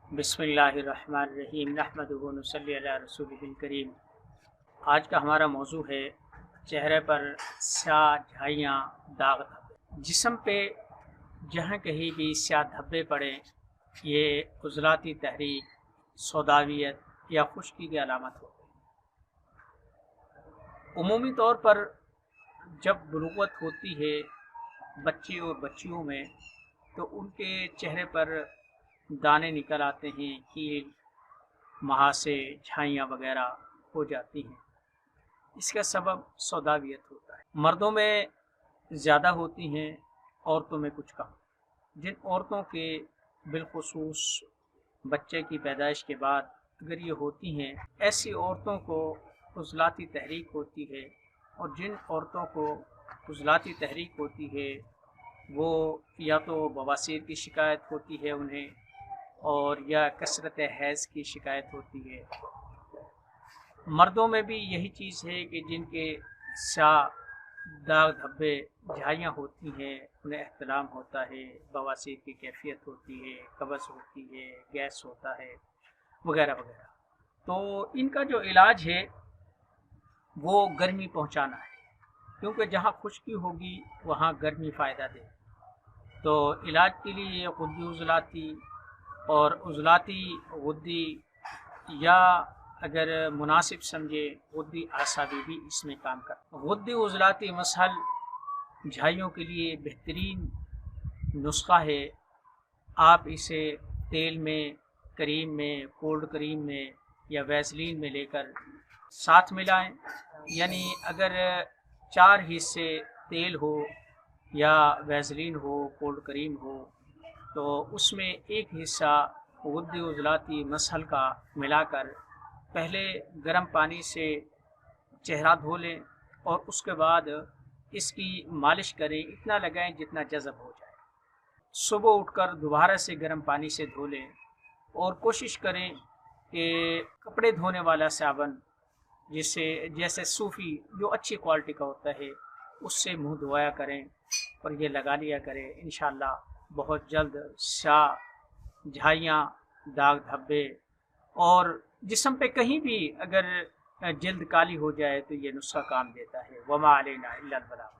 बिस्मिल्लाहिर्रहमानिर्रहीम नहमदुहु व नसल्ली अला रसूलिहिल करीम। आज का हमारा मौजू है चेहरे पर स्याह झाइयाँ दाग धब्बे। जिस्म पे जहाँ कहीं भी स्याह धब्बे पड़े ये उज़लाती तहरीक, सौदावियत या खुश्की की अलामत होती है। उमूमी तौर पर जब बुलूगत होती है बच्चे और बच्चियों में तो उनके चेहरे पर दाने निकल आते हैं, कील, महासे, झाइयाँ वगैरह हो जाती हैं। इसका सबब सौदावियत होता है। मर्दों में ज़्यादा होती हैं, औरतों में कुछ कम। जिन औरतों के बिलखुसूस बच्चे की पैदाइश के बाद अगर ये होती हैं, ऐसी औरतों को उज़लाती तहरीक होती है। और जिन औरतों को उज़लाती तहरीक होती है वो या तो बवासीर की शिकायत होती है उन्हें, और या कसरत हैज़ की शिकायत होती है। मर्दों में भी यही चीज़ है कि जिनके स्याह दाग धब्बे झाइयाँ होती हैं उन्हें एहतलाम होता है, बवासीर की कैफियत होती है, कब्ज़ होती है, गैस होता है वगैरह वगैरह। तो इनका जो इलाज है वो गर्मी पहुंचाना है, क्योंकि जहाँ खुश्की होगी वहाँ गर्मी फ़ायदा दे। तो इलाज के लिए गुद्दी उज़लाती और उज़लाती गुद्दी, या अगर मुनासिब समझे गुद्दी आसाबी भी इसमें काम करता है। गुद्दी उज़लाती मसहल झाइयों के लिए बेहतरीन नुस्खा है। आप इसे तेल में, क्रीम में, कोल्ड क्रीम में या वैसलीन में लेकर साथ मिलाएं। यानी अगर 4 हिस्से तेल हो या वैसलीन हो, कोल्ड क्रीम हो, तो उसमें एक हिस्सा गुद्दी उज़लाती मसहल का मिलाकर पहले गर्म पानी से चेहरा धो लें और उसके बाद इसकी मालिश करें। इतना लगाएं जितना जज़ब हो जाए। सुबह उठकर दोबारा से गर्म पानी से धो लें और कोशिश करें कि कपड़े धोने वाला साबुन, जिससे जैसे सूफ़ी जो अच्छी क्वालिटी का होता है, उससे मुंह धोया करें और ये लगा लिया करें। इंशाअल्लाह बहुत जल्द स्याह, झाइयाँ, दाग धब्बे और जिस्म पे कहीं भी अगर जल्द काली हो जाए तो ये नुस्खा काम देता है। वमा अलैना इल्लल बलाग।